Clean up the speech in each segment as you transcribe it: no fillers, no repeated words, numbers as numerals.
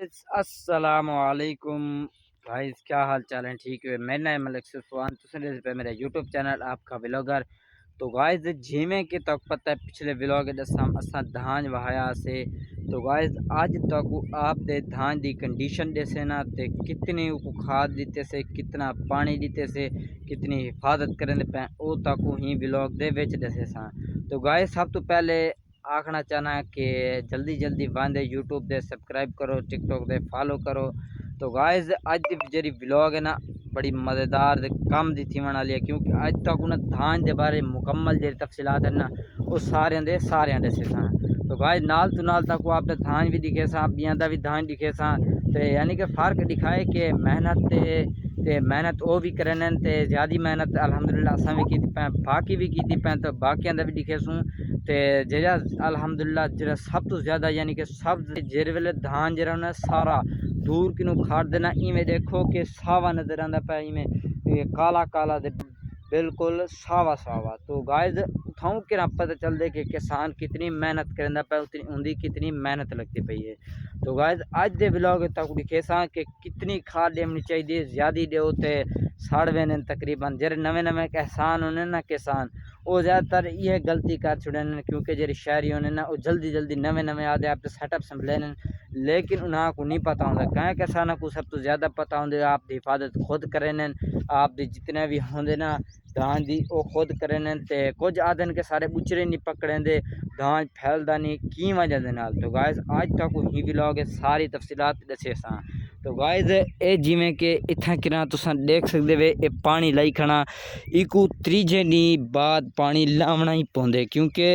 अस्सलामुअलैकुम गाइस, क्या हाल चाल है? ठीक है। मैं नाम मलिक सुफ़ान, तुम पे मेरा यूट्यूब चैनल आपका व्लॉगर। तो गाइस जिमें के तक पता है पिछले व्लॉग दसाम असा धान वहाया से। तो गाइस आज तक आप दे धान दी कंडीशन देसे ना ते कितनी को खाद दीते से, कितना पानी दीते से, कितनी हिफाजत करने पे ओ तक ही व्लॉग दे विच दसे सा। तो गाइस सब तो पहले आखना चाहना कि जल्दी जल्दी बंद यूट्यूब दे सब्सक्राइब करो, टिकटॉक दे फॉलो करो। तो गाइस अज दी जेरी व्लॉग है ना बड़ी मज़ेदार कम दी थी वाली है, क्योंकि अज तक उन्हें धान के बारे मुकम्मल जेरी तफसीलात है ना वो सारे दसे सा। तो गाइस नाल तो नाल तक आप धान भी दिखे सा, बियां दा भी धान दिखे सा। तो यानी कि फ़र्क दिखाए कि मेहनत ते मेहनत वो भी करन ते ज़्यादा मेहनत अल्हम्दुलिल्लाह असां भी की पै, बाकी भी की पै। तो बाकियां दा भी दिखे सूँ ते जेड़ा अल्हम्दुलिल्लाह जेड़ा सब तो ज़्यादा यानी कि सब जेरे वेले धान जरा ना सारा दूर किनू खाड़ देना इवें देखो कि सावा नज़र आंदा पे, इवें काला काला दे बिल्कुल सावा सावा। तो गाइस उठाऊँ कि पता चल दे कि किसान कितनी मेहनत करेंदा पे, उतनी उनकी कितनी मेहनत लगती पई है। तो गाइस आज दे व्लॉग तक दिखे सा कि कितनी खाद देनी चाहिए, ज़्यादा दो तो सड़ वेने तकरीबन। जेरे नवे नवे किसान होने ना किसान वो ज़्यादातर ये गलती कर छुड़न, क्योंकि जेरे शहरी होने ना वो जल्दी जल्दी नवे नवे आदे आप सेटअप संभले, लेकिन उन्हें को नहीं पता होंगे। कई किसानों को सब तो ज़्यादा पता होंगे आप दी हिफाजत खुद करें, आप दी जितने भी होंगे ना धान दी वो खुद करें। ते कुछ आदन के सारे बुचरे नहीं पकड़ेंदे, धान फैलदा नहीं की वजह दे नाल। तो गाइस आज तक ही व्लॉग सारी तफसीलात दसे सा। तो गाइस ये जिमें कि इतना किना तुसा देख सकते वे ये पानी लाई खना इकू त्रीजे दी बाद पानी लावना ही पौंदे, क्योंकि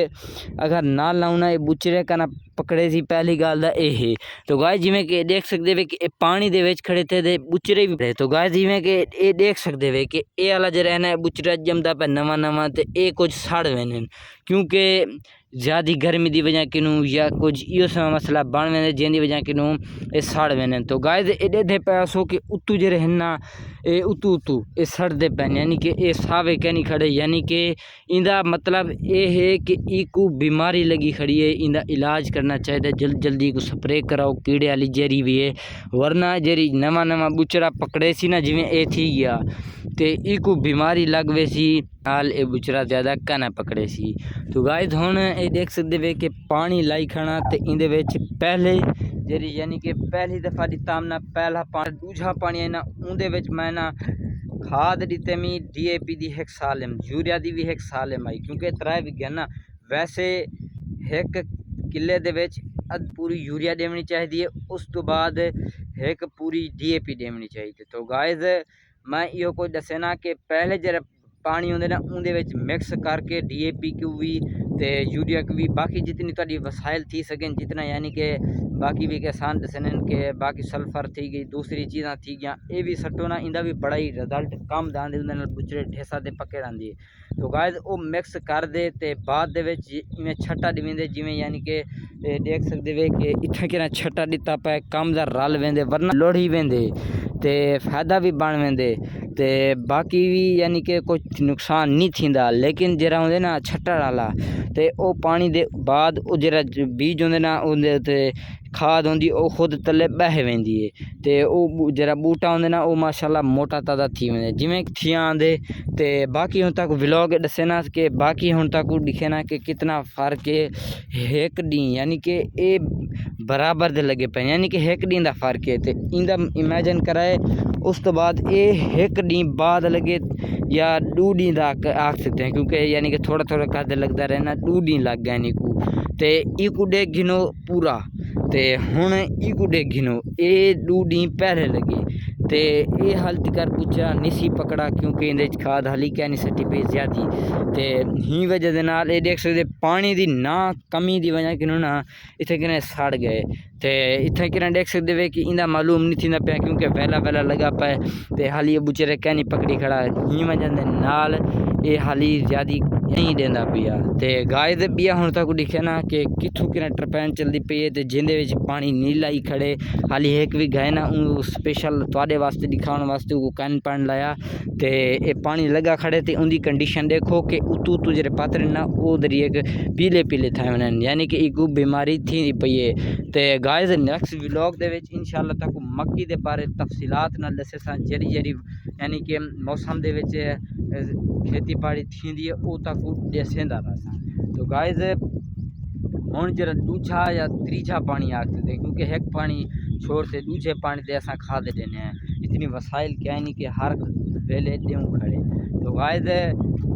अगर ना लाउना ये बुचरे का ना पकड़े सी पहली गल दा ये। तो गाइस जिमें कि देख सकते वे कि पानी दे विच खड़े थे दे बुचरे भी पड़े। तो गाइस जिमें कि ये देख सकते वे कि ये वाला जो रहना है बुचरा जमदा पे नवा नवा ते ये कुछ सड़ वेने, क्योंकि ज़्यादा गर्मी की वजह किनू या कुछ इो समा मसला बन वेंदे जिंदी वजह किनू ये सड़ वेने। तो गाइस एडे दे पैसों कि उतू जे रहना ये उतू उतू ये सड़ते पैन, यानी कि ये सावे के नहीं खड़े, यानी कि इंदा मतलब ये है कि इको बीमारी लगी खड़ी है, इंदा इलाज करना चाहिए जल्दी जल्दी को स्प्रे कराओ कीड़े वाली जेरी भी है, वरना जेरी नवा नवा बुचरा पकड़े सी ना जिमें ये थी गया तो इको बीमारी लग वैसी नाल ये बुचरा ज़्यादा कहना पकड़े सी। तो गाइस हुण ये देख सकते वे कि पानी लाई खाना तो इंदे विच पहले जेरी यानी कि पहली दफ़ा दिता हमने पहला पानी, दूजा पानी है ना उनदे विच मैं ना खाद दीते मी DAP दी एक साल यूरिया दी भी एक साल आई, क्योंकि त्रै भी गया ना। वैसे एक किले दे विच पूरी यूरिया देनी चाहिए, उस तो बाद एक पूरी DAP देनी चाहिए। तो गाइस मैं यो कोई दसे ना कि पहले जरा पानी होंगे ना उनदे विच मिक्स करके DAP को भी ते यूरिया को भी बाकी जितनी तुहाडी वसाइल थी सकें जितना, यानी कि बाकी भी किसान दसने के बाकी सल्फर थी गई दूसरी चीज़ा थी गया ये भी सट्टो ना इंदा भी बड़ा ही रिजल्ट कम दांदे उन्हें बुचड़े ठेसा दे पके रही। तो गाइस वो मिक्स कर दे ते बाद दे विच इवें छट्टा दिवेंदे जिवें, यानी कि देख सकते वे कि इत्थे कि छट्टा दिता पे कम दा रल वेंदे, वरना लोड़ी वेंदे ते फायदा भी बन वेंदे ते बाकी भी यानी कि कुछ नुकसान नहीं थींदा। लेकिन जरा होंदे ना छट्टा वाला ते ओ पानी दे बाद वो जरा बीज होंदे ना उनदे ते खाद होंदी वो खुद तले बह वेंदी है ते वो जरा बूटा होंदे ना वो माशाल्लाह मोटा ताज़ा थी वेंदे जिवें थी आंदे। ते बाकी हुण तक व्लॉग दसे ना कि बाकी हुण तक दिखे ना कि कितना फ़र्क है एक डी, यानी कि ये बराबर दे लगे पे, यानी कि एक डी दा फ़र्क है। ते इंदा इमेजिन कराए उस तो बाद ये एक डी बाद लगे या 2 डी दा आख सकते हैं, क्योंकि यानी कि थोड़ा थोड़ा कद लगता रहना 2 डी लग गया इनको ते इको डे गिनो पूरा ते हुण इको डे गिनो ये 2 डी पहले लगे ते ये हालत कर पूछा निसी पकड़ा, क्योंकि इंदे खाद हाली क्या नहीं सटी पे ज़्यादा ते ही वजह दे नाल ये देख सकते पानी दी ना कमी दी वजह किनू ना इत्थे किने सड़ गए। ते इत्थे किने देख सकते वे कि इंदा मालूम नहीं थींदा पे, क्योंकि वहला वहला लगा पे ते हाली ये बुचरे क्या नहीं पकड़ी खड़ा ही वजह दे नाल ये हाली ज़्यादा यहीं देंदा पिया ते गाइस बिया हुण तक दिखे ना कि कित्थों किना टरपैन चलदी पई है ते जिंदे विच पानी नीला ही खड़े हाली एक भी गए ना स्पेशल तुहाडे वास्ते दिखाने वास्ते वो कैन पैन लाया ते ये पानी लगा खड़े ते उनकी कंडीशन देखो कि उतू उतू जेरे पात्र ना उधर एक पीले पीले थे वनन यानी कि एक बीमारी थी पई है ते गाइस नेक्स्ट व्लॉग दे विच इंशाल्लाह तक मक्की दे बारे तफसीलात नाल दसेसां जेरी जेरी यानी कि मौसम दे विच खेती बाड़ी थींदी है वो तक दसेंदा रहां। तो गाइस हुण जरा दूजा या तीजा पानी आखते थे क्योंकि एक पानी छोड़ते दूजे पानी दे असां खाद देने हैं इतनी वसाइल क्या नहीं कि हर वेले देऊँ खड़े। तो गाइस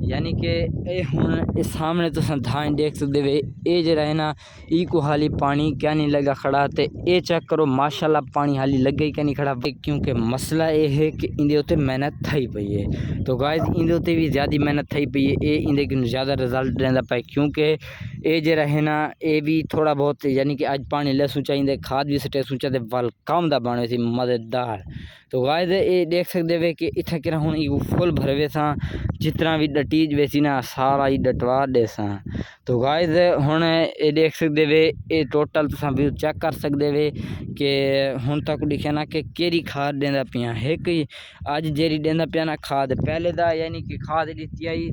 यानी कि ए हुण इस सामने तो धान देख सकते वे ए जरा है ना ई को हाली पानी क्या नहीं लगा खड़ा ते ए चेक करो माशाल्लाह पानी हाली लग गई क्या नहीं खड़ा क्योंकि मसला ये है कि इंदे उत्ते मेहनत थई पई है। तो गाइस इंदे उत्ते भी ज़्यादा मेहनत थई पई है ए इंदे कि ज़्यादा रिजल्ट रहंदा पे क्योंकि ए जरा है ना ए भी थोड़ा बहुत यानी कि अज पानी ले सूचा इंदे खाद भी सटे सूचा ते वल काम दा बने सी मजेदार। तो गाइस ये देख सकते वे कि इत्थे किरा हुण ई फुल भरे वे सा जितना भी डटीज वेसी ना सारा ही डटवा देसा। तो गाइस हुण ये देख सकते वे ये टोटल तुसां व्यू चेक कर सकते वे कि हुण तक दिखे ना कि केरी खाद देंदा पिया एक अज जेरी देंदा पिया ना खाद पहले दा यानी कि खाद दित्ती आई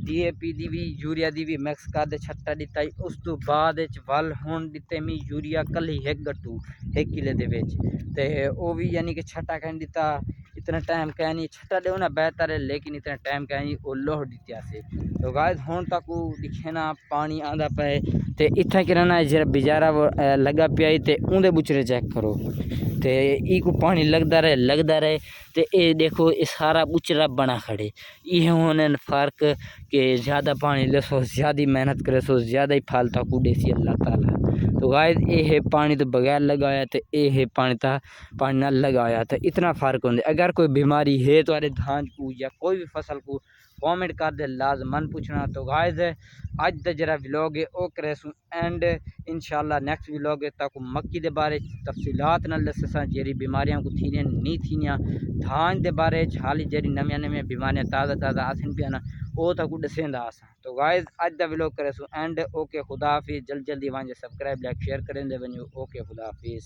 DAP दी भी यूरिया दी भी मिक्स कर दे छट्टा दिता उस तो बाद वल हुण दिते मी यूरिया कल ही एक गट्टू 1 किले दे विच ते वो भी यानी कि छट्टा कह दिता इतना टाइम कह नहीं छट्टा दो ना बेहतर है लेकिन इतना टाइम कह नहीं वो लोह दित्या से। तो गाइस हुण तक दिखे ना पानी आंदा पे ते इत्थे किराना जरा बिजारा लगा पिया ते उंदे बुचरे चेक करो ते ई को पानी लगता रहे ते ये देखो ये सारा बुचरा बना खड़े ये होने फर्क कि ज़्यादा पानी ले सो ज़्यादा मेहनत करे सो ज़्यादा ही फल तक देसी अल्लाह ताला। तो गाइस ये है पानी तो बगैर लगाया तो ये है पानी ना लगाया तो इतना फ़र्क होंगे। अगर कोई बीमारी है तो अरे धान को या कोई भी फसल को कमेंट कर दे लाजमन पूछना। तो गाइस अज दा जरा व्लॉग है ओ करे सु एंड इंशाल्लाह नेक्स्ट व्लॉग तक मक्की दे बारे तफसीलात नाल दससा जेरी बीमारियां को थी नहीं थी धान दे बारे हाली जेरी नवी नवी बीमारियां ताज़ा आसन पिया ना वो तक दसेंदा असां। तो गाइस अज दा व्लॉग करे सु एंड ओके खुदा हाफिज़ जल्दी जल्दी वहाँ सब्सक्राइब लाइक शेयर करें दे वञो ओके खुदा हाफिज़।